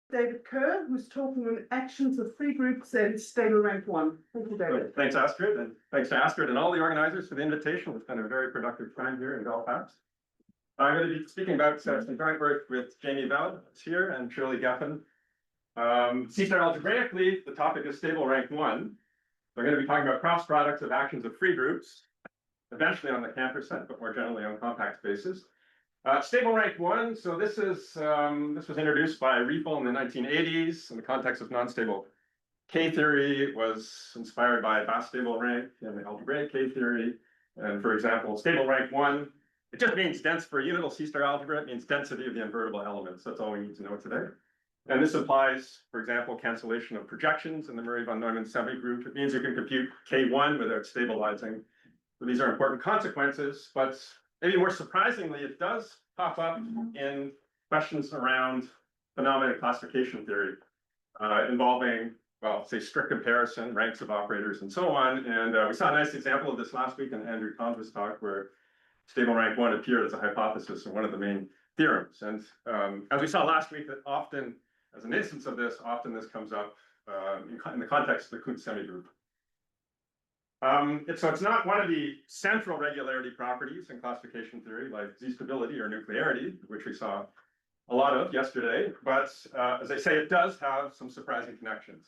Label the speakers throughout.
Speaker 1: David Kerr, who's talking on actions of free groups and stable rank 1. Thank you, David.
Speaker 2: Thanks, Astrid, and thanks to Astrid and all the organizers for the invitation. It's been a very productive time here in Belfast. I'm going to be speaking about some joint work with Jamie Veld, who's here, and Shirley Geffen. C-star algebraically, the topic is stable rank 1. We're going to be talking about cross products of actions of free groups, eventually on the Cantor set, but more generally on compact spaces. Stable rank 1, so this was introduced by Riepel in the 1980s in the context of non-stable K-theory. It was inspired by vast stable rank and the algebraic K-theory. And for example, stable rank 1, it just means dense for a unital C-star algebra. It means density of the invertible elements. That's all we need to know today. And this implies, for example, cancellation of projections in the Murray von Neumann semigroup. It means you can compute K1 without stabilizing. So these are important consequences, but maybe more surprisingly, it does pop up in questions around phenomenon classification theory, involving, well, say strict comparison, ranks of operators, and so on. And we saw a nice example of this last week in Andrew Tom's talk, where stable rank 1 appeared as a hypothesis in one of the main theorems. And as we saw last week, that often, as an instance of this, often this comes up in the context of the Kuntz semigroup. So it's not one of the central regularity properties in classification theory, like Z-stability or nuclearity, which we saw a lot of yesterday. But as I say, it does have some surprising connections.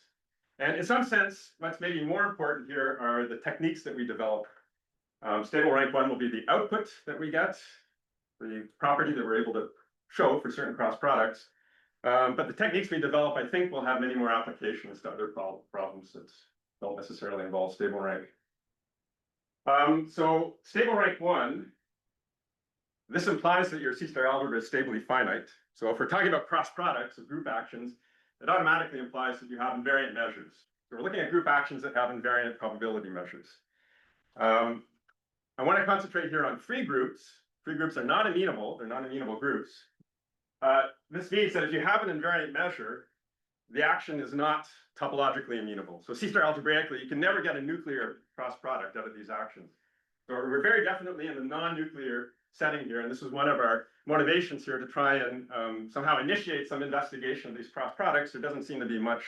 Speaker 2: And in some sense, what's maybe more important here are the techniques that we develop. Stable rank 1 will be the output that we get, the property that we're able to show for certain cross products. But the techniques we develop, I think, will have many more applications to other problems that don't necessarily involve stable rank. So stable rank 1, this implies that your C-star algebra is stably finite. So if we're talking about cross products of group actions, it automatically implies that you have invariant measures. So we're looking at group actions that have invariant probability measures. I want to concentrate here on free groups. Free groups are not amenable. They're not amenable groups. This means that if you have an invariant measure, the action is not topologically amenable. So C-star algebraically, you can never get a nuclear cross product out of these actions. So we're very definitely in the non-nuclear setting here, and this is one of our motivations here to try and somehow initiate some investigation of these cross products. There doesn't seem to be much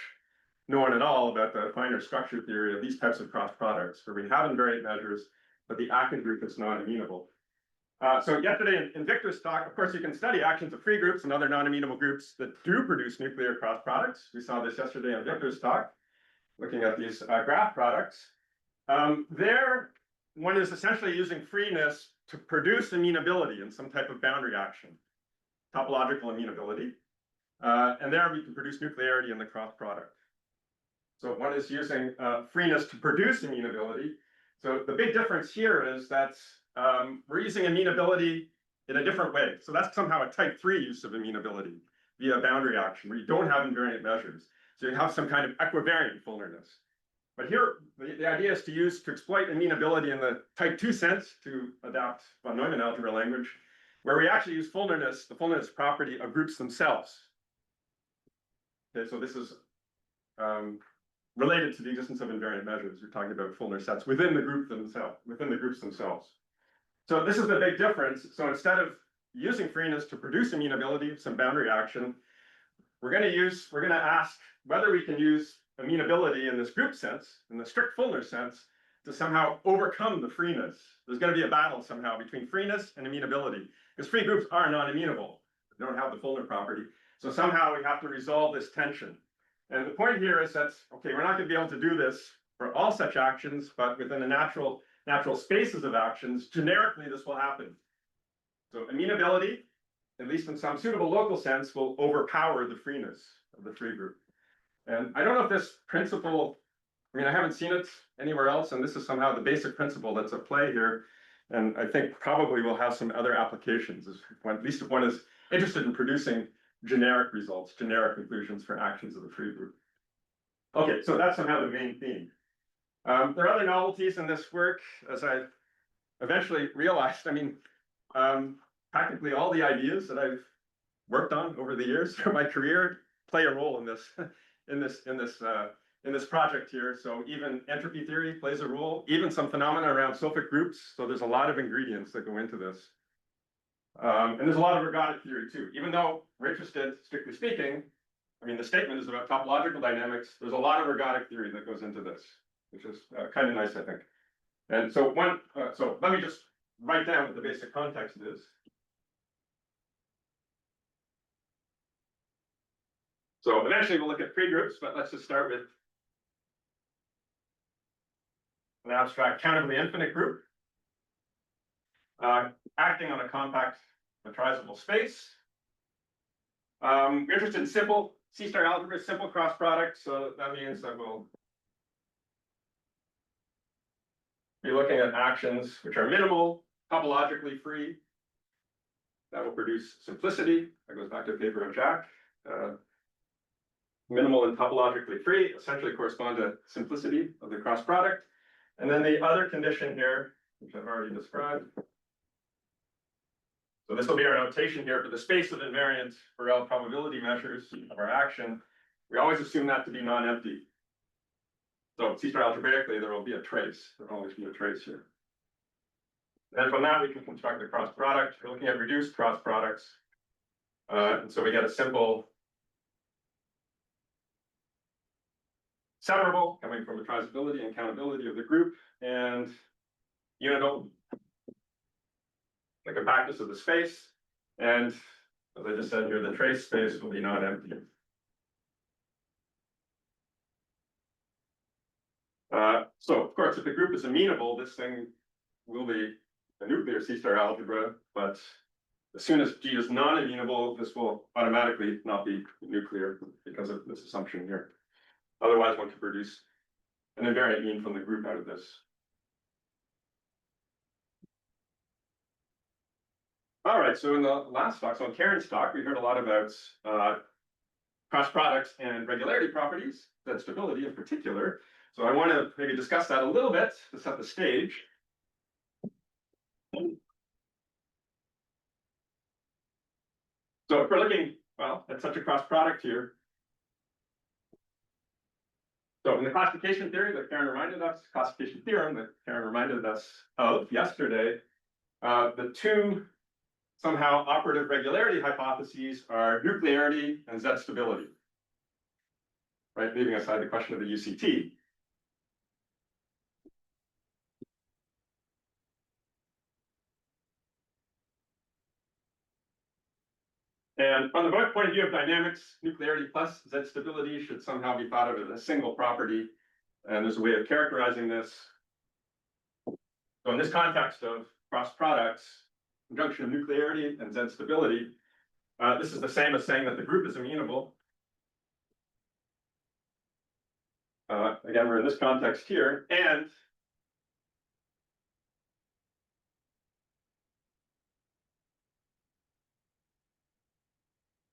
Speaker 2: known at all about the finer structure theory of these types of cross products, where we have invariant measures, but the acting group is non-amenable. So yesterday in Victor's talk, of course, you can study actions of free groups and other non-amenable groups that do produce nuclear cross products. We saw this yesterday in Victor's talk, looking at these graph products. There, one is essentially using freeness to produce amenability in some type of boundary action, topological amenability. And there we can produce nuclearity in the cross product. So one is using freeness to produce amenability. So the big difference here is that we're using amenability in a different way. So that's somehow a type 3 use of amenability via boundary action, where you don't have invariant measures. So you have some kind of equivariant fullness. But here, the idea is to exploit amenability in the type 2 sense, to adapt von Neumann algebra language, where we actually use fullness, the fullness property of groups themselves. Okay, so this is related to the existence of invariant measures. We're talking about fullness sets within the group themselves, within the groups themselves. So this is the big difference. So instead of using freeness to produce amenability, some boundary action, we're going to ask whether we can use amenability in this group sense, in the strict fullness sense, to somehow overcome the freeness. There's going to be a battle somehow between freeness and amenability, because free groups are non-amenable. They don't have the fullness property. So somehow we have to resolve this tension. And the point here is that, okay, we're not going to be able to do this for all such actions, but within the natural spaces of actions, generically this will happen. So amenability, at least in some suitable local sense, will overpower the freeness of the free group. And I don't know if this principle, I mean, I haven't seen it anywhere else, and this is somehow the basic principle that's at play here. And I think probably we'll have some other applications, at least if one is interested in producing generic results, generic conclusions for actions of the free group. Okay, so that's somehow the main theme. There are other novelties in this work, as I eventually realized. I mean, practically all the ideas that I've worked on over the years of my career play a role in this project here. So even entropy theory plays a role, even some phenomena around sulfate groups. So there's a lot of ingredients that go into this. And there's a lot of ergodic theory too. Even though we're interested, strictly speaking, I mean, the statement is about topological dynamics. There's a lot of ergodic theory that goes into this, which is kind of nice, I think. And so so let me just write down what the basic context is. So eventually we'll look at free groups, but let's just start with an abstract countably infinite group acting on a compact metrizable space. We're interested in simple C-star algebra, simple cross products. So that means that we'll be looking at actions which are minimal, topologically free. That will produce simplicity. That goes back to the paper of Jack. Minimal and topologically free essentially correspond to simplicity of the cross product. And then the other condition here, which I've already described. So this will be our notation here for the space of invariant for L probability measures of our action. We always assume that to be non-empty. So C-star algebraically, there will be a trace. There will always be a trace here. And from that, we can construct a cross product. We're looking at reduced cross products. And so we get a simple separable coming from metrizability and countability of the group and unital, the compactness of the space. And as I just said here, the trace space will be non-empty. So of course, if the group is amenable, this thing will be a nuclear C-star algebra, but as soon as G is non-amenable, this will automatically not be nuclear because of this assumption here. Otherwise, one could produce an invariant mean from the group out of this. All right, so in the last talk, so in Kerr's talk, we heard a lot about cross products and regularity properties, that stability in particular. So I want to maybe discuss that a little bit to set the stage. So if we're looking, well, at such a cross product here. So in the classification theory that Karen reminded us, classification theorem that Karen reminded us of yesterday, the two somehow operative regularity hypotheses are nuclearity and Z stability, right? Leaving aside the question of the UCT. And from the point of view of dynamics, nuclearity plus Z stability should somehow be thought of as a single property. And there's a way of characterizing this. So in this context of cross products, conjunction of nuclearity and Z stability, this is the same as saying that the group is amenable. Again, we're in this context here, and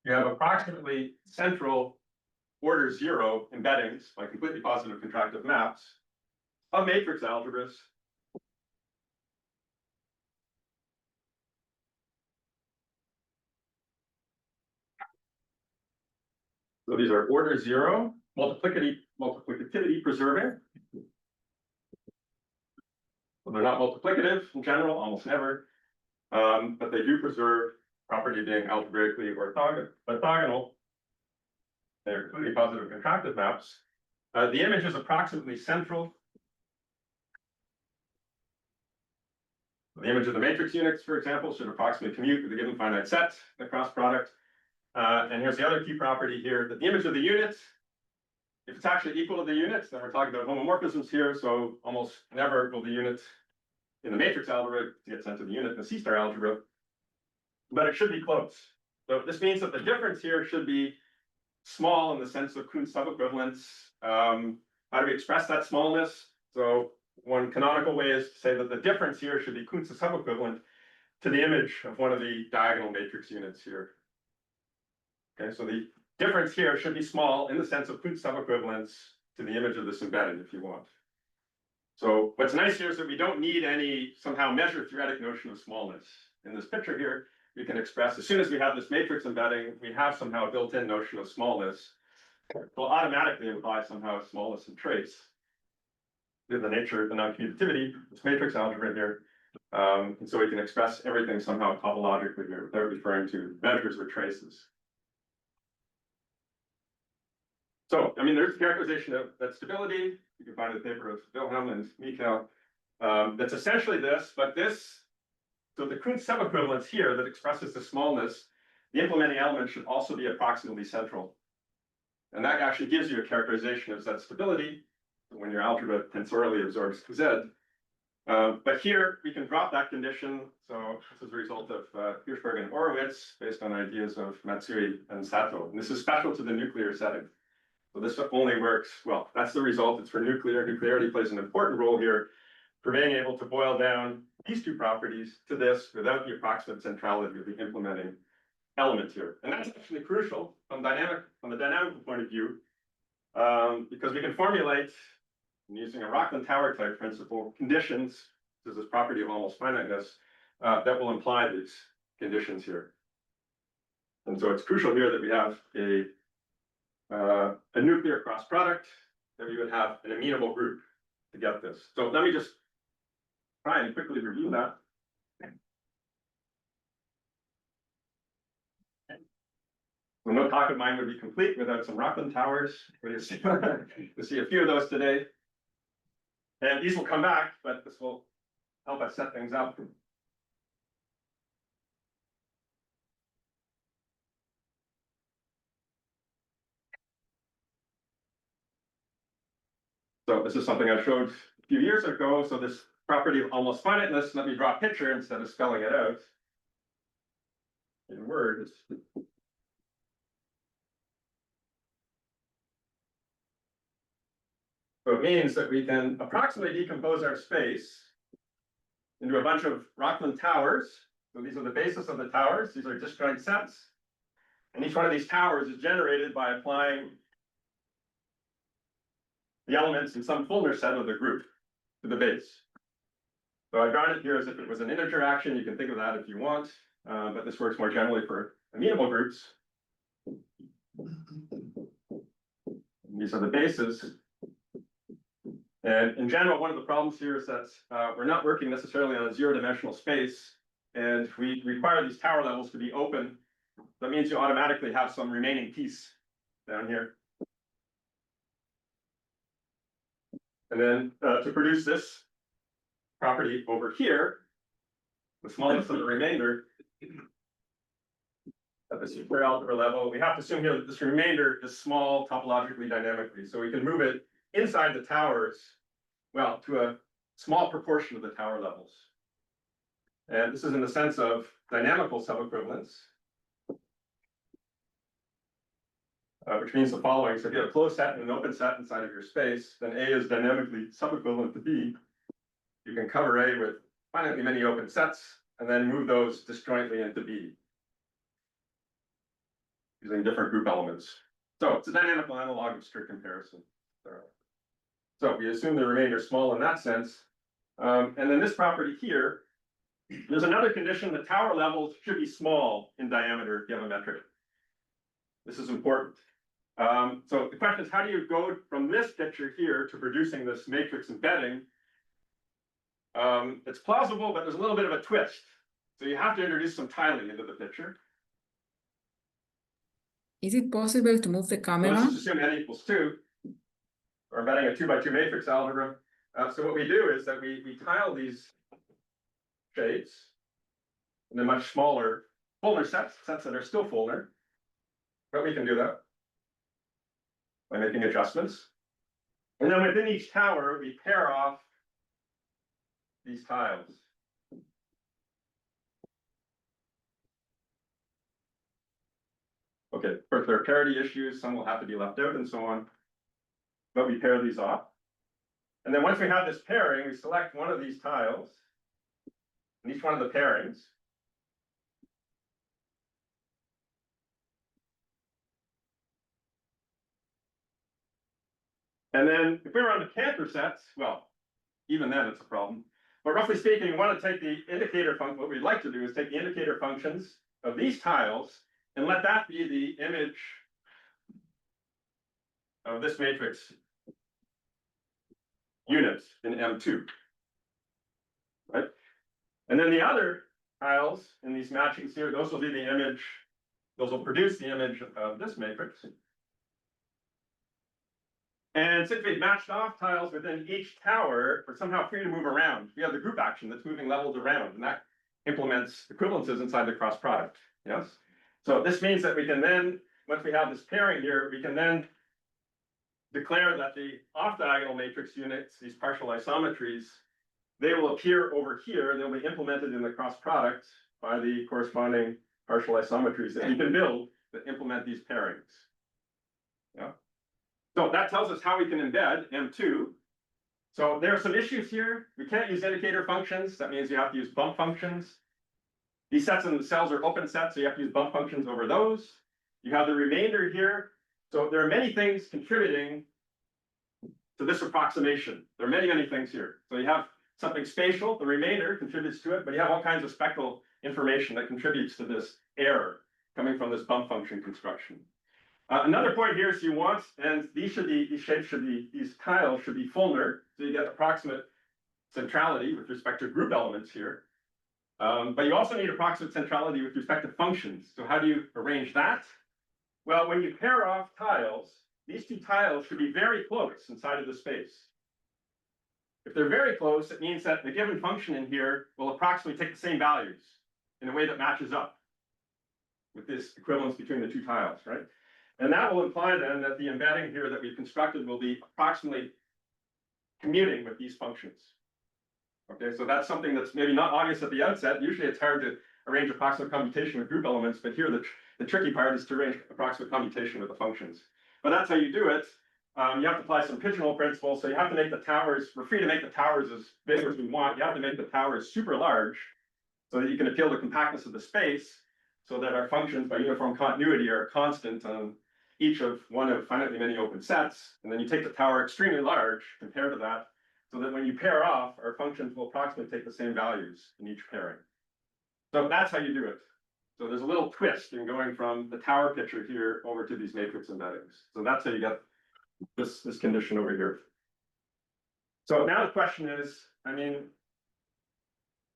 Speaker 2: you have approximately central order 0 embeddings by completely positive contractive maps of matrix algebras. So these are order 0, multiplicativity preserving. Well, they're not multiplicative in general, almost never, but they do preserve property being algebraically orthogonal. They're completely positive contractive maps. The image is approximately central. The image of the matrix units, for example, should approximately commute with a given finite set, the cross product. And here's the other key property here, that the image of the units, if it's actually equal to the units, then we're talking about homomorphisms here. So almost never will the unit in the matrix algebra get sent to the unit in the C-star algebra, but it should be close. So this means that the difference here should be small in the sense of Kuhn's subequivalence. How do we express that smallness? So one canonical way is to say that the difference here should be Kuhn's subequivalent to the image of one of the diagonal matrix units here. Okay, so the difference here should be small in the sense of Kuhn's subequivalence to the image of this embedded, if you want. So what's nice here is that we don't need any somehow measure theoretic notion of smallness. In this picture here, we can express, as soon as we have this matrix embedding, we have somehow a built-in notion of smallness. It will automatically imply somehow smallness and trace. The nature of the non-commutativity, this matrix algebra here. And so we can express everything somehow topologically here without referring to measures or traces. So, I mean, there's characterization of that stability. You can find in the paper of Wilhelm and Mikhail. That's essentially this, but this, so the Kuhn subequivalence here that expresses the smallness, the implementing element should also be approximately central. And that actually gives you a characterization of Z stability when your algebra tensorially absorbs Z. But here we can drop that condition. So this is a result of Hirschberg and Horowitz based on ideas of Matsui and Sato. And this is special to the nuclear setting. So this only works, well, that's the result. It's for nuclear. Nuclearity plays an important role here for being able to boil down these two properties to this without the approximate centrality of the implementing element here. And that's actually crucial from the dynamical point of view, because we can formulate, using a Rockland Tower type principle, conditions, this is this property of almost finiteness, that will imply these conditions here. And so it's crucial here that we have a nuclear cross product, that we would have an amenable group to get this. So let me just try and quickly review that. Well, no talk of mine would be complete without some Rockland towers. We'll see a few of those today. And these will come back, but this will help us set things up. So this is something I showed a few years ago. So this property of almost finiteness, let me draw a picture instead of spelling it out in words. So it means that we can approximately decompose our space into a bunch of Rockland towers. So these are the basis of the towers. These are disjoint sets. And each one of these towers is generated by applying the elements in some fullness set of the group to the base. So I've drawn it here as if it was an integer action. You can think of that if you want, but this works more generally for amenable groups. These are the bases. And in general, one of the problems here is that we're not working necessarily on a zero-dimensional space, and we require these tower levels to be open. That means you automatically have some remaining piece down here. And then to produce this property over here, the smallest of the remainder at the super algebra level, we have to assume here that this remainder is small topologically dynamically. So we can move it inside the towers, well, to a small proportion of the tower levels. And this is in the sense of dynamical subequivalence, which means the following. So if you have a closed set and an open set inside of your space, then A is dynamically subequivalent to B. You can cover A with finitely many open sets and then move those disjointly into B using different group elements. So it's a dynamical analog of strict comparison. So we assume the remainder is small in that sense. And then this property here, there's another condition: the tower levels should be small in diameter if you have a metric. This is important. So the question is, how do you go from this picture here to producing this matrix embedding? It's plausible, but there's a little bit of a twist. So you have to introduce some tiling into the picture.
Speaker 3: Is it possible to move the
Speaker 2: So
Speaker 3: camera?
Speaker 2: this is assume n equals 2. We're embedding a 2x2 matrix algebra. So what we do is that we tile these shapes into much smaller fuller sets that are still fuller. But we can do that by making adjustments. And then within each tower, we pair off these tiles. Okay, of course, there are parity issues. Some will have to be left out and so on. But we pair these off. And then once we have this pairing, we select one of these tiles in each one of the pairings. And then if we were on the Cantor sets, well, even then it's a problem. But roughly speaking, we want to take the indicator function. What we'd like to do is take the indicator functions of these tiles and let that be the image of this matrix unit in M2. Right? And then the other tiles in these matchings here, those will be the image, those will produce the image of this matrix. And since we've matched off tiles within each tower, we're somehow free to move around. We have the group action that's moving levels around, and that implements equivalences inside the cross product. Yes. So this means that we can then, once we have this pairing here, we can then declare that the off-diagonal matrix units, these partial isometries, they will appear over here. They'll be implemented in the cross product by the corresponding partial isometries that you can build that implement these pairings. Yeah. So that tells us how we can embed M2. So there are some issues here. We can't use indicator functions. That means you have to use bump functions. These sets in the cells are open sets, so you have to use bump functions over those. You have the remainder here. So there are many things contributing to this approximation. There are many things here. So you have something spatial, the remainder contributes to it, but you have all kinds of spectral information that contributes to this error coming from this bump function construction. Another point here is you want, and these shapes should be, these tiles should be Fulner, so you get approximate centrality with respect to group elements here. But you also need approximate centrality with respect to functions. So how do you arrange that? Well, when you pair off tiles, these two tiles should be very close inside of the space. If they're very close, it means that the given function in here will approximately take the same values in a way that matches up with this equivalence between the two tiles, right? And that will imply then that the embedding here that we've constructed will be approximately commuting with these functions. Okay, so that's something that's maybe not obvious at the outset. Usually it's hard to arrange approximate commutation with group elements, but here the tricky part is to arrange approximate commutation with the functions. But that's how you do it. You have to apply some pigeonhole principles. So you have to make the towers, we're free to make the towers as big as we want. You have to make the towers super large so that you can appeal the compactness of the space so that our functions by uniform continuity are constant on each of one of finitely many open sets. And then you take the tower extremely large compared to that, so that when you pair off, our functions will approximately take the same values in each pairing. So that's how you do it. So there's a little twist in going from the tower picture here over to these matrix embeddings. So that's how you get this condition over here. So now the question is, I mean,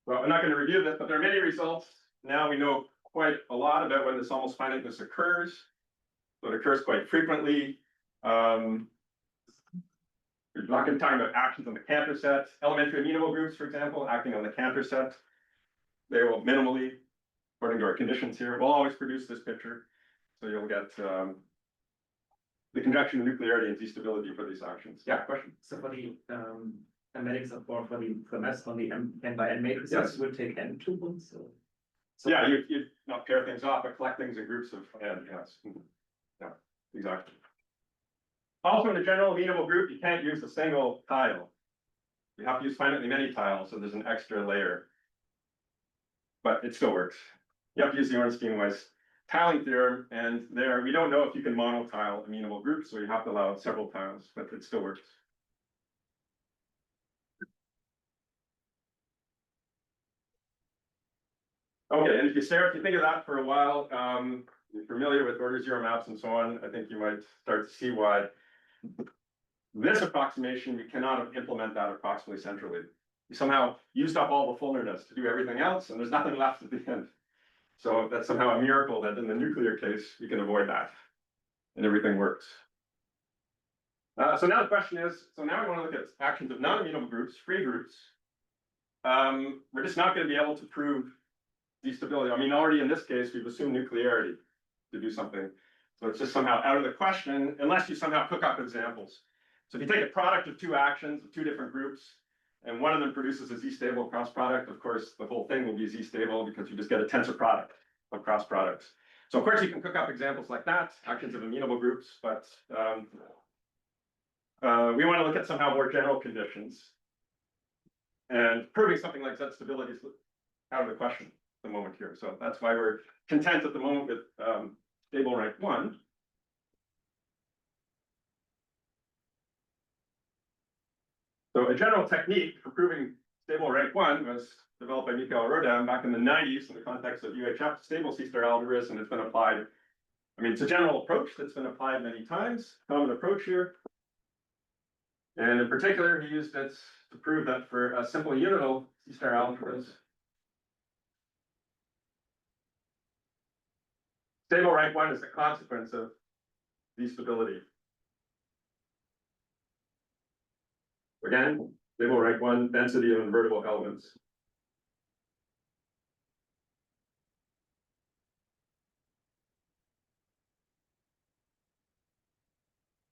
Speaker 2: well, I'm not going to review this, but there are many results. Now we know quite a lot about when this almost finiteness occurs. So it occurs quite frequently. We're not going to talk about actions on the Cantor set. Elementary amenable groups, for example, acting on the Cantor set, they will minimally, according to our conditions here, will always produce this picture. So you'll get the conjunction of nuclearity and Z-stability for these actions. Yeah, question?
Speaker 4: So for the embeddings of for the mass on the n by n matrices,
Speaker 2: Yes.
Speaker 4: will take n two ones. So
Speaker 2: Yeah, you not pair things off, but collect things in groups of n, yes. Yeah, exactly. Also, in a general amenable group, you can't use a single tile. You have to use finitely many tiles, so there's an extra layer. But it still works. You have to use the Ornstein-Weiss tiling theorem, and there we don't know if you can monotile amenable groups, so you have to allow several tiles, but it still works. Okay, and if you think of that for a while, you're familiar with order zero maps and so on, I think you might start to see why this approximation, we cannot implement that approximately centrally. You somehow used up all the fullness to do everything else, and there's nothing left at the end. So that's somehow a miracle that in the nuclear case, you can avoid that, and everything works. So now the question is, so now we want to look at actions of non-amenable groups, free groups. We're just not going to be able to prove the stability. I mean, already in this case, we've assumed nuclearity to do something. So it's just somehow out of the question, unless you somehow cook up examples. So if you take a product of two actions of two different groups, and one of them produces a z-stable cross product, of course, the whole thing will be z-stable because you just get a tensor product of cross products. So of course, you can cook up examples like that, actions of amenable groups, but we want to look at somehow more general conditions. And proving something like Z stability is out of the question at the moment here. So that's why we're content at the moment with stable rank 1. So a general technique for proving stable rank 1 was developed by Mikhail Rodin back in the 90s in the context of UHF stable C-star algebras, and it's been applied. I mean, it's a general approach that's been applied many times, common approach here. And in particular, he used it to prove that for a simple unital C-star algebras, stable rank 1 is a consequence of the stability. Again, stable rank 1 density of invertible elements.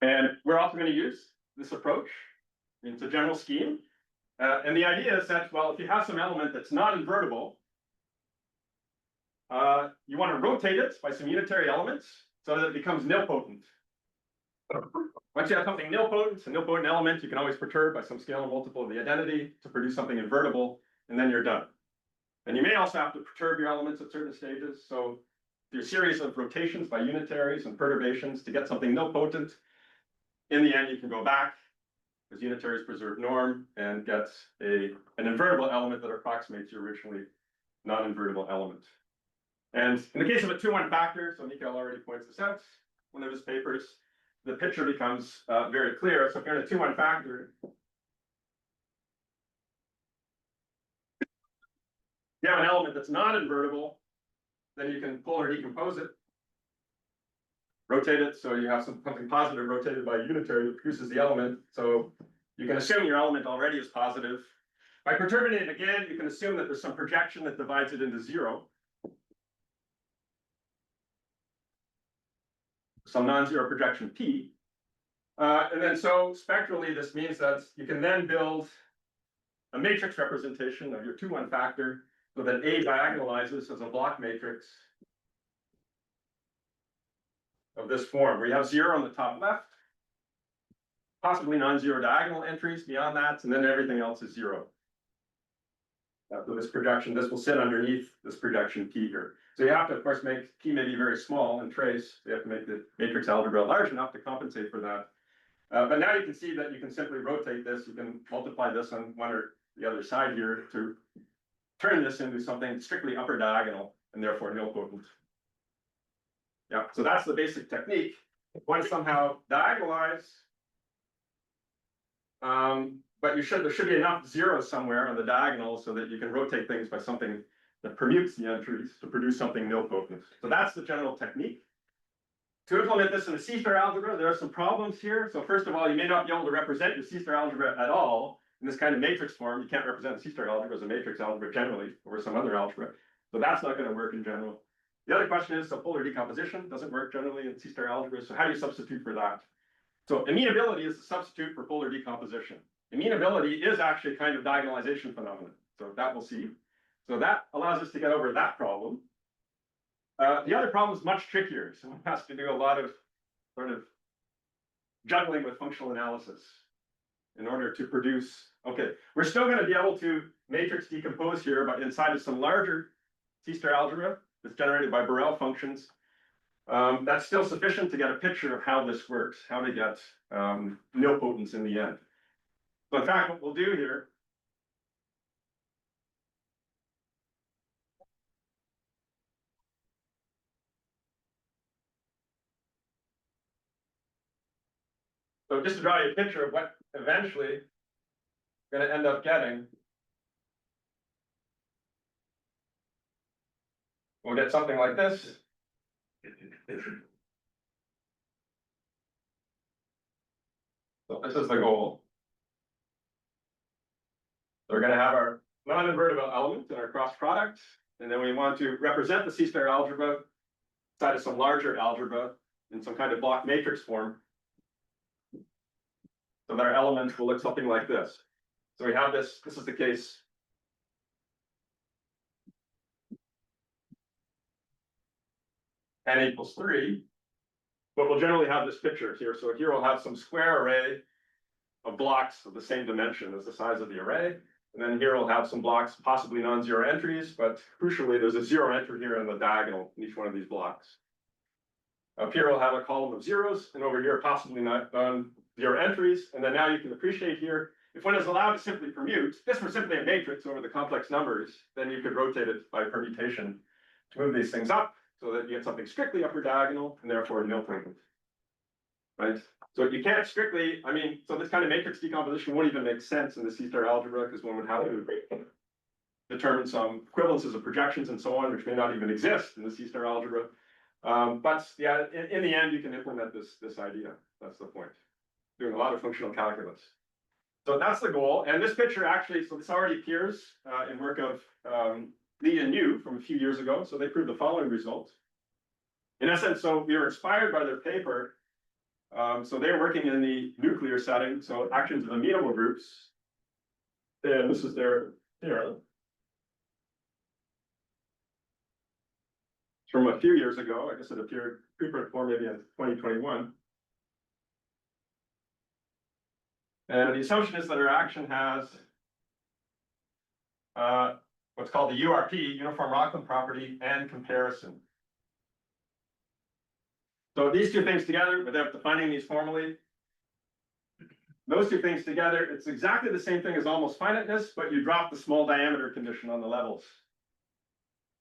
Speaker 2: And we're also going to use this approach. It's a general scheme. And the idea is that, well, if you have some element that's not invertible, you want to rotate it by some unitary elements so that it becomes nilpotent. Once you have something nilpotent, a nilpotent element, you can always perturb by some scalar multiple of the identity to produce something invertible, and then you're done. And you may also have to perturb your elements at certain stages. So through a series of rotations by unitaries and perturbations to get something nilpotent. In the end, you can go back, because unitaries preserve norm, and get an invertible element that approximates your originally non-invertible element. And in the case of a 2-1 factor, so Mikael already points this out, one of his papers, the picture becomes very clear. So if you're in a 2-1 factor, you have an element that's not invertible, then you can polar decompose it, rotate it, so you have something positive rotated by a unitary that produces the element. So you can assume your element already is positive. By perturbing it again, you can assume that there's some projection that divides it into 0. Some non-zero projection P. And then so spectrally, this means that you can then build a matrix representation of your 2-1 factor so that A diagonalizes as a block matrix of this form, where you have 0 on the top left, possibly non-zero diagonal entries beyond that, and then everything else is 0. After this projection, this will sit underneath this projection P here. So you have to, of course, make P maybe very small and trace. So you have to make the matrix algebra large enough to compensate for that. But now you can see that you can simply rotate this. You can multiply this on one or the other side here to turn this into something strictly upper diagonal and therefore nilpotent. Yeah, so that's the basic technique. One somehow diagonalize, but there should be enough zeros somewhere on the diagonal so that you can rotate things by something that permutes the entries to produce something nilpotent. So that's the general technique. To implement this in a C-star algebra, there are some problems here. So first of all, you may not be able to represent your C-star algebra at all in this kind of matrix form. You can't represent a C-star algebra as a matrix algebra generally, or some other algebra. So that's not going to work in general. The other question is, so polar decomposition doesn't work generally in C-star algebra. So how do you substitute for that? So amenability is the substitute for polar decomposition. Amenability is actually a kind of diagonalization phenomenon. So that we'll see. So that allows us to get over that problem. The other problem is much trickier. So one has to do a lot of sort of juggling with functional analysis in order to produce. Okay, we're still going to be able to matrix decompose here, but inside of some larger C-star algebra that's generated by Borel functions. That's still sufficient to get a picture of how this works, how to get nilpotence in the end. So in fact, what we'll do here so just to draw you a picture of what eventually we're going to end up getting, we'll get something like this. So this is the goal. So we're going to have our non-invertible element in our cross product, and then we want to represent the C-star algebra inside of some larger algebra in some kind of block matrix form. So that our elements will look something like this. So we have this is the case. N equals 3, but we'll generally have this picture here. So here we'll have some square array of blocks of the same dimension as the size of the array. And then here we'll have some blocks, possibly non-zero entries, but crucially, there's a 0 entry here in the diagonal in each one of these blocks. Up here, we'll have a column of zeros, and over here, possibly non-zero entries. And then now you can appreciate here, if one is allowed to simply permute, this was simply a matrix over the complex numbers, then you could rotate it by permutation to move these things up so that you get something strictly upper diagonal and therefore nilpotent. Right? So you can't strictly, I mean, so this kind of matrix decomposition won't even make sense in the C-star algebra because one would have to determine some equivalences of projections and so on, which may not even exist in the C-star algebra. But yeah, in the end, you can implement this idea. That's the point. Doing a lot of functional calculus. So that's the goal, and this picture actually, so this already appears in work of Lee and Yu from a few years ago, so they proved the following result. In essence, so we were inspired by their paper. So they're working in the nuclear setting, so actions of amenable groups. And this is their theorem. It's from a few years ago. I guess it appeared preprint form maybe in 2021. And the assumption is that our action has what's called the URP, uniform Rockland property, and comparison. So these two things together, without defining these formally, those two things together, it's exactly the same thing as almost finiteness, but you drop the small diameter condition on the levels.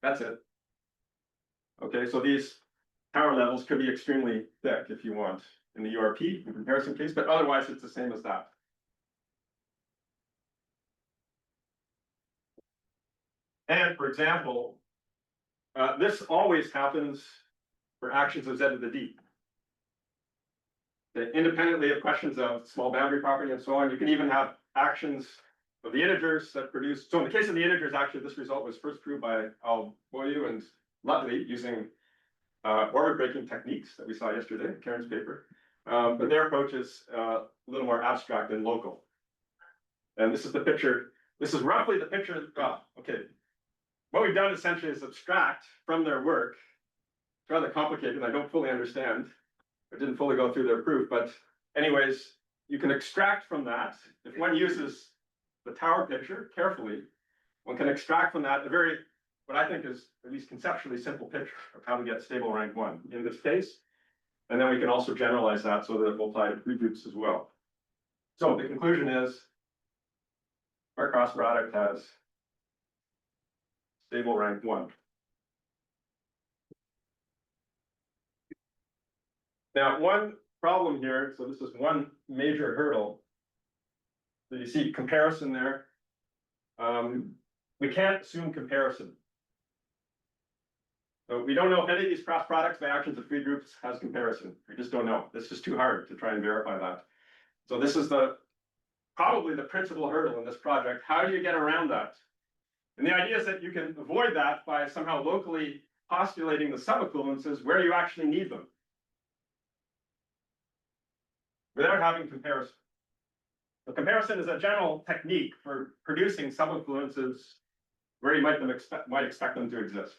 Speaker 2: That's it. Okay, so these power levels could be extremely thick if you want in the URP in comparison case, but otherwise it's the same as that. And for example, this always happens for actions of z to the d. Okay, independently of questions of small boundary property and so on, you can even have actions of the integers that produce. So in the case of the integers, actually, this result was first proved by Boyu and Lutley using orbit breaking techniques that we saw yesterday, Karen's paper. But their approach is a little more abstract and local. And this is the picture. This is roughly the picture. Okay. What we've done essentially is abstract from their work. It's rather complicated, and I don't fully understand. I didn't fully go through their proof, but anyways, you can extract from that. If one uses the tower picture carefully, one can extract from that a very, what I think is at least conceptually simple picture of how to get stable rank 1 in this case. And then we can also generalize that so that it will apply to free groups as well. So the conclusion is our cross product has stable rank 1. Now, one problem here, so this is one major hurdle. So you see comparison there. We can't assume comparison. So we don't know if any of these cross products by actions of free groups has comparison. We just don't know. This is too hard to try and verify that. So this is probably the principal hurdle in this project. How do you get around that? And the idea is that you can avoid that by somehow locally postulating the subequivalences where you actually need them, without having comparison. The comparison is a general technique for producing subequivalences where you might expect them to exist.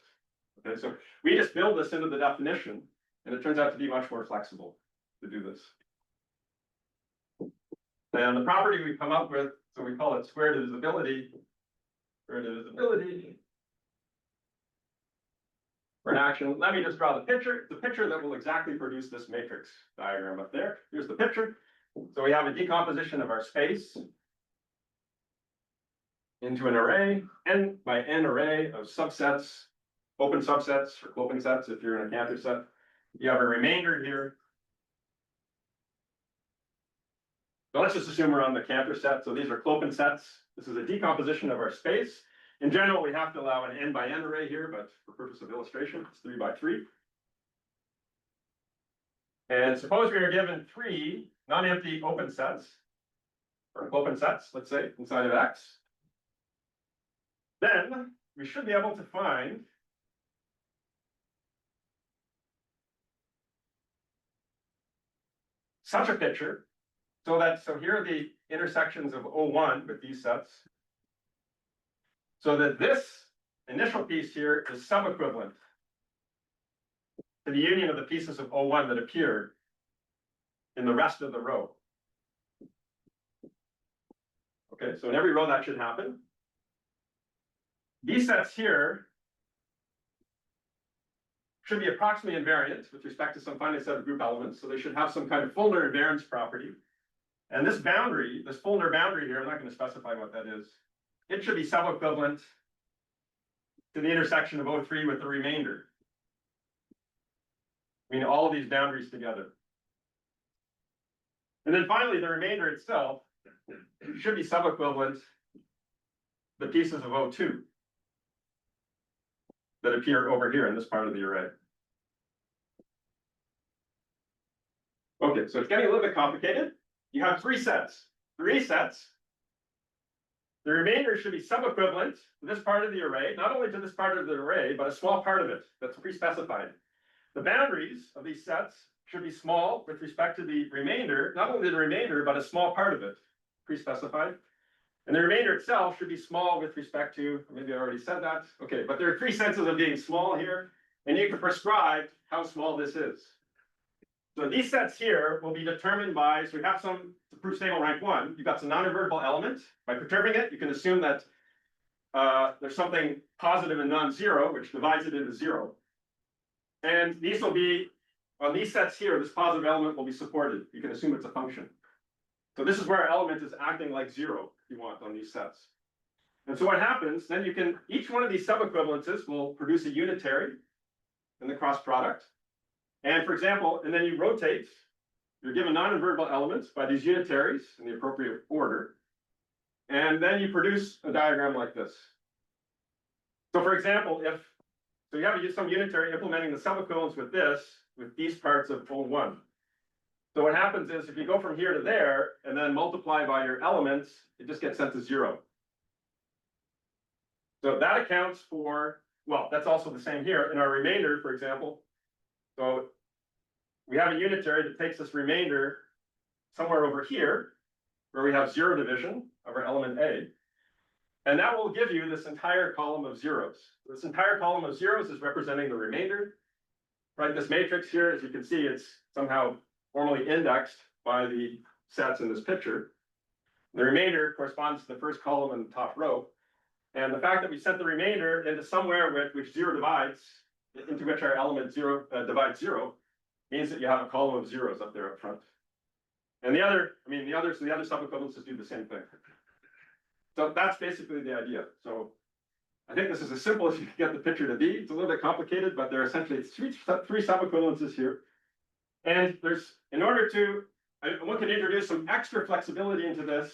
Speaker 2: Okay, so we just build this into the definition, and it turns out to be much more flexible to do this. And the property we come up with, so we call it square divisibility. Square divisibility for an action. Let me just draw the picture that will exactly produce this matrix diagram up there. Here's the picture. So we have a decomposition of our space into an array, n by n array of subsets, open subsets or cloping sets if you're in a Cantor set. You have a remainder here. So let's just assume we're on the Cantor set. So these are cloping sets. This is a decomposition of our space. In general, we have to allow an n by n array here, but for purpose of illustration, it's 3 by 3. And suppose we are given 3 non-empty open sets, or open sets, let's say, inside of X. Then we should be able to find such a picture so here are the intersections of O1 with these sets. So that this initial piece here is subequivalent to the union of the pieces of O1 that appear in the rest of the row. Okay, so in every row that should happen. These sets here should be approximately invariant with respect to some finite set of group elements, so they should have some kind of Fulner invariance property. And this boundary, this Fulner boundary here, I'm not going to specify what that is. It should be subequivalent to the intersection of O3 with the remainder. I mean, all of these boundaries together. And then finally, the remainder itself should be subequivalent to the pieces of O2 that appear over here in this part of the array. Okay, so it's getting a little bit complicated. You have 3 sets three sets. The remainder should be sub-equivalent to this part of the array, not only to this part of the array, but a small part of it that's pre-specified. The boundaries of these sets should be small with respect to the remainder, not only the remainder, but a small part of it, pre-specified. And the remainder itself should be small with respect to, maybe I already said that. Okay, but there are three senses of being small here, and you can prescribe how small this is. So these sets here will be determined by, so we have some, to prove stable rank 1, you've got some non-invertible element. By perturbing it, you can assume that there's something positive and non-zero, which divides it into 0. And these will be, on these sets here, this positive element will be supported. You can assume it's a function. So this is where our element is acting like 0, if you want, on these sets. And so what happens, then you can, each one of these sub-equivalences will produce a unitary in the cross product. And for example, and then you rotate, you're given non-invertible elements by these unitaries in the appropriate order. And then you produce a diagram like this. So for example, if, so you have some unitary implementing the sub-equivalence with this, with these parts of O1. So what happens is if you go from here to there and then multiply by your elements, it just gets sent to 0. So that accounts for, well, that's also the same here in our remainder, for example. So we have a unitary that takes this remainder somewhere over here, where we have 0 division of our element A. And that will give you this entire column of zeros. This entire column of zeros is representing the remainder. Right, this matrix here, as you can see, it's somehow formally indexed by the sets in this picture. The remainder corresponds to the first column in the top row. And the fact that we set the remainder into somewhere which 0 divides, into which our element 0 divides 0, means that you have a column of zeros up there up front. And the other sub-equivalences do the same thing. So that's basically the idea. So I think this is as simple as you can get the picture to be. It's a little bit complicated, but there are essentially three sub-equivalences here. And there's, in order to, one could introduce some extra flexibility into this.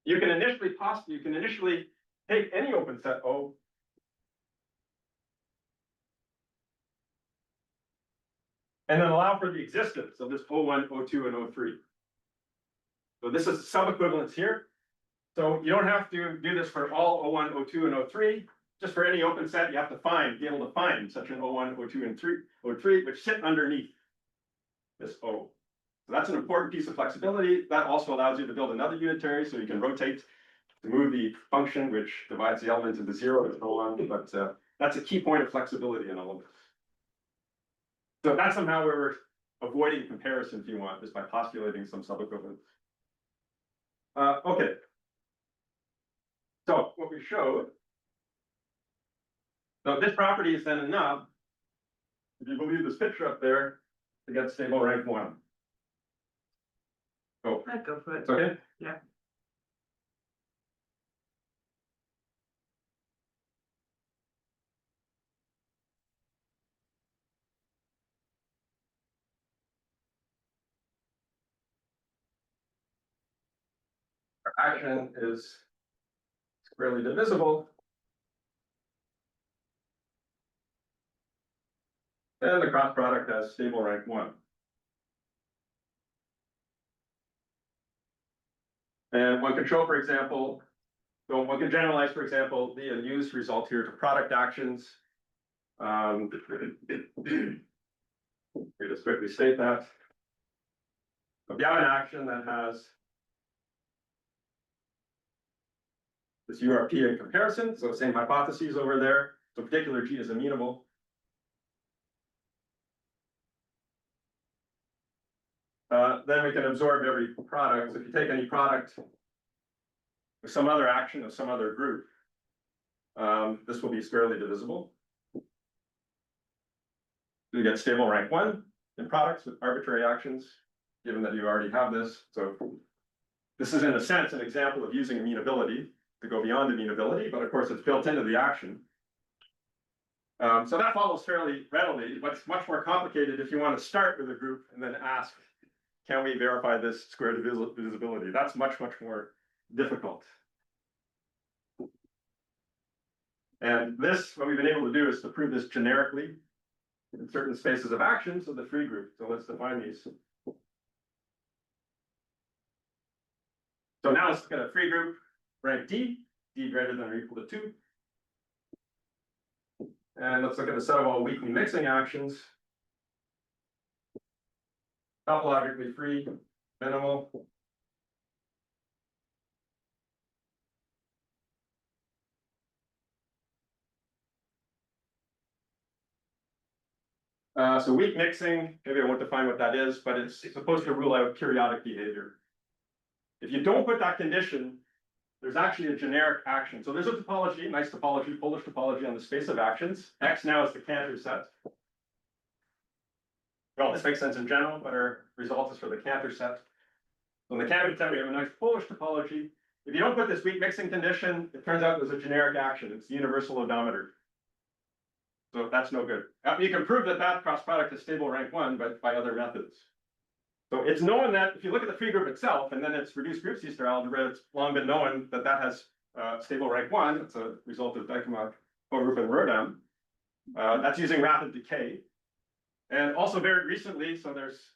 Speaker 2: You can initially take any open set O. And then allow for the existence of this O1, O2, and O3. So this is sub-equivalence here. So you don't have to do this for all O1, O2, and O3. Just for any open set, you have to be able to find such an O1, O2, and O3, which sit underneath this O. So that's an important piece of flexibility. That also allows you to build another unitary, so you can rotate to move the function, which divides the element into 0 and so on. But that's a key point of flexibility in all of this. So that's somehow where we're avoiding comparison, if you want, is by postulating some sub-equivalence. Okay. So what we showed, so this property is then enough, if you believe this picture up there, to get stable rank 1. Oh,
Speaker 1: I'd go for it.
Speaker 2: it's okay?
Speaker 1: Yeah.
Speaker 2: Our action is squarely divisible. And the cross product has stable rank 1. And one can show, for example, so one can generalize, for example, the and use result here to product actions. We just quickly state that. If you have an action that has this URP in comparison, so same hypotheses over there, so particular G is amenable. Then we can absorb every product. So if you take any product with some other action of some other group, this will be squarely divisible. You get stable rank 1 in products with arbitrary actions, given that you already have this. So this is in a sense an example of using amenability to go beyond amenability, but of course it's built into the action. So that follows fairly readily, but it's much more complicated if you want to start with a group and then ask, can we verify this square divisibility? That's much, much more difficult. And this, what we've been able to do is to prove this generically in certain spaces of action, so the free group. So let's define these. So now let's look at a free group, rank D greater than or equal to 2. And let's look at a set of all weakly mixing actions. Topologically free, minimal. So weak mixing, maybe I won't define what that is, but it's supposed to rule out periodic behavior. If you don't put that condition, there's actually a generic action. So there's a topology, nice topology, Polish topology on the space of actions. X now is the Cantor set. Well, this makes sense in general, but our result is for the Cantor set. So in the Cantor set, we have a nice Polish topology. If you don't put this weak mixing condition, it turns out there's a generic action. It's the universal odometer. So that's no good. You can prove that that cross product is stable rank 1, but by other methods. So it's known that if you look at the free group itself, and then its reduced group C-star algebra, it's long been known that that has stable rank 1. It's a result of Dykema, Horup, and Rodam. That's using rapid decay. And also very recently, so there's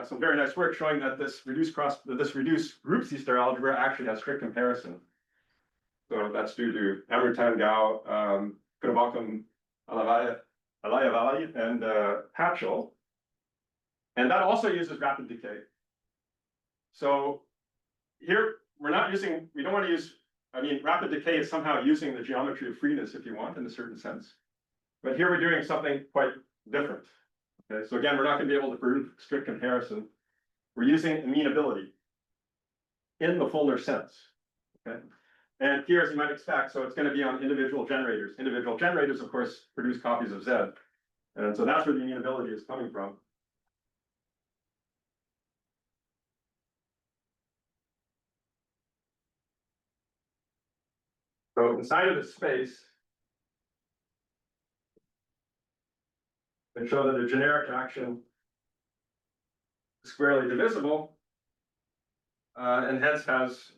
Speaker 2: some very nice work showing that this reduced group C-star algebra actually has strict comparison. So that's due to Amertan, Gao, Kunabakum, Alayavali, and Hatchell. And that also uses rapid decay. So here we don't want to use, rapid decay is somehow using the geometry of freeness if you want, in a certain sense. But here we're doing something quite different. Okay, so again, we're not going to be able to prove strict comparison. We're using amenability in the fuller sense. Okay. And here, as you might expect, so it's going to be on individual generators. Individual generators, of course, produce copies of Z. And so that's where the amenability is coming from. So inside of this space, they show that a generic action is squarely divisible, and hence has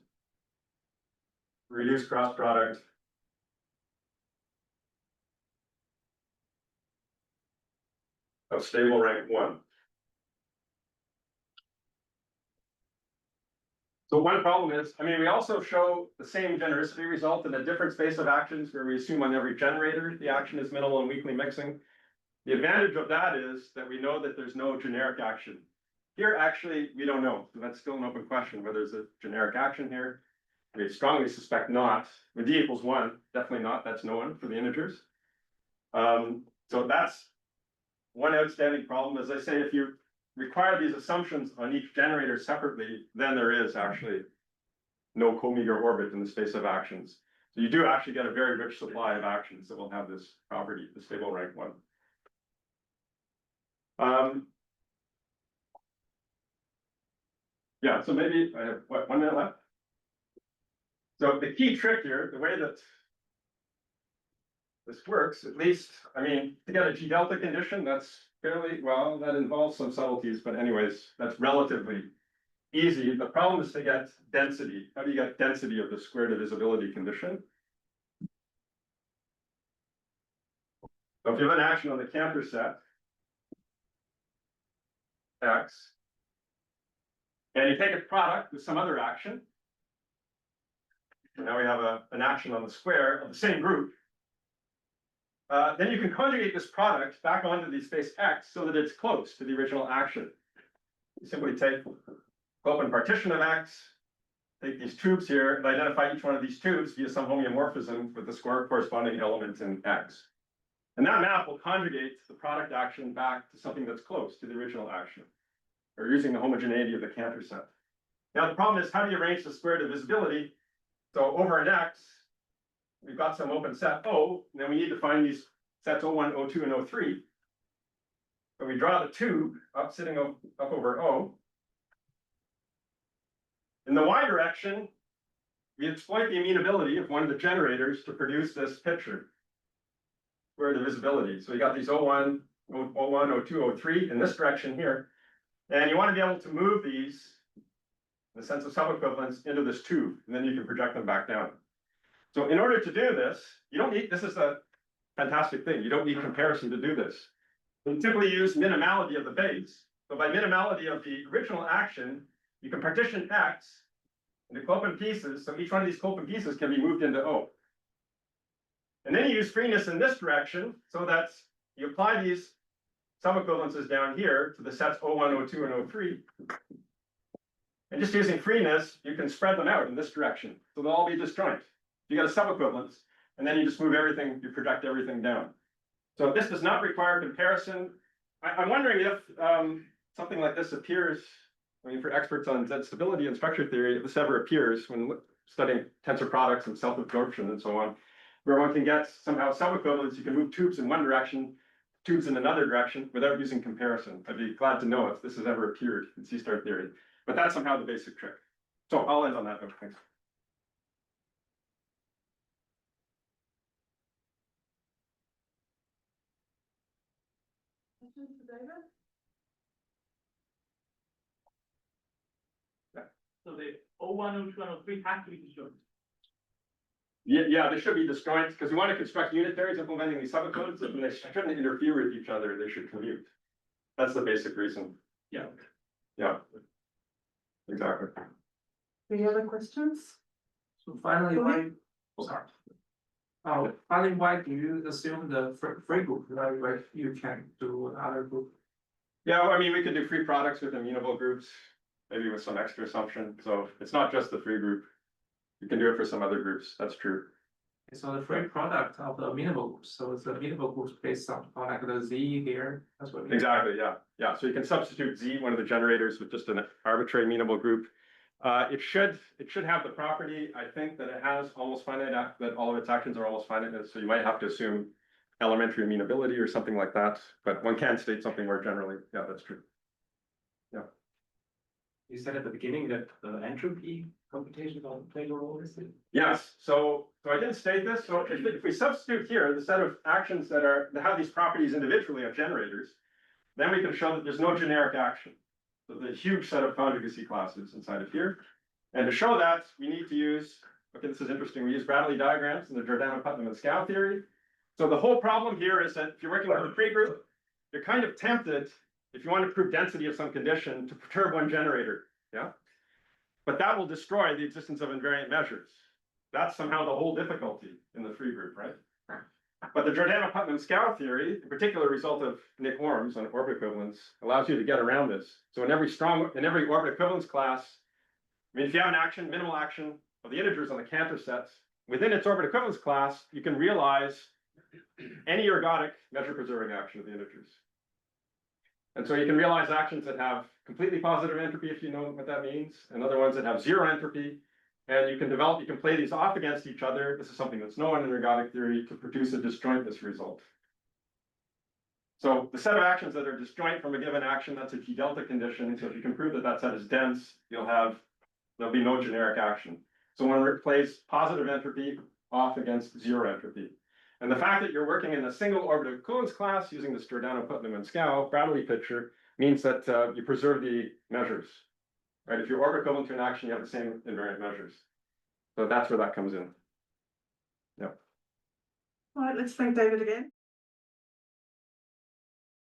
Speaker 2: reduced cross product of stable rank 1. So one problem is, we also show the same genericity result in a different space of actions where we assume on every generator the action is minimal and weakly mixing. The advantage of that is that we know that there's no generic action. Here, actually, we don't know. So that's still an open question whether there's a generic action here. We strongly suspect not. When D equals 1, definitely not. That's no one for the integers. So that's one outstanding problem. As I say, if you require these assumptions on each generator separately, then there is actually no co-meter orbit in the space of actions. So you do actually get a very rich supply of actions that will have this property, the stable rank 1. Yeah, so maybe I have 1 minute left. So the key trick here, the way that this works, at least, to get a G delta condition, that's fairly, well, that involves some subtleties, but anyways, that's relatively easy. The problem is to get density. How do you get density of the square divisibility condition? So if you have an action on the Cantor set, X, and you take a product with some other action, so now we have an action on the square of the same group. Then you can conjugate this product back onto the space X so that it's close to the original action. You simply take open partition of X, take these tubes here, and identify each one of these tubes via some homeomorphism with the square corresponding element in X. And that map will conjugate the product action back to something that's close to the original action, or using the homogeneity of the Cantor set. Now the problem is, how do you arrange the square divisibility? So over an X, we've got some open set O, and then we need to find these sets O1, O2, and O3. So we draw the tube up sitting up over O. In the Y direction, we exploit the amenability of one of the generators to produce this picture, square divisibility. So you got these O1, O2, O3 in this direction here. And you want to be able to move these, in the sense of subequivalence, into this tube, and then you can project them back down. So in order to do this, you don't need, this is a fantastic thing. You don't need comparison to do this. You simply use minimality of the base. So by minimality of the original action, you can partition X into clopin pieces. So each one of these clopin pieces can be moved into O. And then you use freeness in this direction so that you apply these sub-equivalences down here to the sets O1, O2, and O3. And just using freeness, you can spread them out in this direction. So they'll all be disjoint. You get a sub-equivalence, and then you just move everything, you project everything down. So this does not require comparison. I'm wondering if something like this appears, I mean, for experts on Z stability and structure theory, if this ever appears when studying tensor products and self-absorption and so on, where one can get somehow sub-equivalence, you can move tubes in one direction, tubes in another direction without using comparison. I'd be glad to know if this has ever appeared in C-star theory, but that's somehow the basic trick. So I'll end on that note. Thanks.
Speaker 1: Questions for David?
Speaker 4: So the O1, O2, and O3 have to be disjoint.
Speaker 2: Yeah, they should be disjoint because we want to construct unitaries implementing these sub-equivalences, and they shouldn't interfere with each other. They should commute. That's the basic reason.
Speaker 4: Yeah.
Speaker 2: Yeah. Exactly.
Speaker 1: Any other questions?
Speaker 4: So finally,
Speaker 1: Okay.
Speaker 4: finally, why do you assume the free group, right? You can do another group?
Speaker 2: Yeah, well, I mean, we could do free products with immutable groups, maybe with some extra assumption. So it's not just the free group. You can do it for some other groups. That's true.
Speaker 4: So the free product of the amenable groups, so it's the amenable groups based on like the Z here, that's what.
Speaker 2: Exactly. Yeah. Yeah. So you can substitute Z, one of the generators, with just an arbitrary amenable group. It should have the property, I think, that it has almost finite, that all of its actions are almost finite. So you might have to assume elementary amenability or something like that. But one can state something more generally. Yeah, that's true. Yeah.
Speaker 4: You said at the beginning that the entropy computation don't play a role, is it?
Speaker 2: Yes, so I didn't state this, so if we substitute here the set of actions that have these properties individually of generators, then we can show that there's no generic action. So the huge set of conjugacy classes inside of here. And to show that, we need to use, okay, this is interesting, we use Bradley diagrams in the Giordano, Putnam, and Scow theory. So the whole problem here is that if you're working with a free group, you're kind of tempted, if you want to prove density of some condition, to perturb one generator, yeah? But that will destroy the existence of invariant measures. That's somehow the whole difficulty in the free group, right? But the Giordano, Putnam, Scow theory, in particular result of Nick Worms on orbit equivalence, allows you to get around this. So in every orbit equivalence class, I mean, if you have an action, minimal action of the integers on the Cantor sets, within its orbit equivalence class, you can realize any ergodic measure preserving action of the integers. And so you can realize actions that have completely positive entropy, if you know what that means, and other ones that have zero entropy. And you can play these off against each other. This is something that's known in ergodic theory to produce a disjointness result. So the set of actions that are disjoint from a given action, that's a G delta condition. So if you can prove that that set is dense, there'll be no generic action. So one plays positive entropy off against zero entropy. And the fact that you're working in a single orbit equivalence class using this Giordano, Putnam, and Scow Bradley picture means that you preserve the measures. Right? If you're orbit equivalent to an action, you have the same invariant measures. So that's where that comes in. Yeah.
Speaker 1: All right, let's thank David again.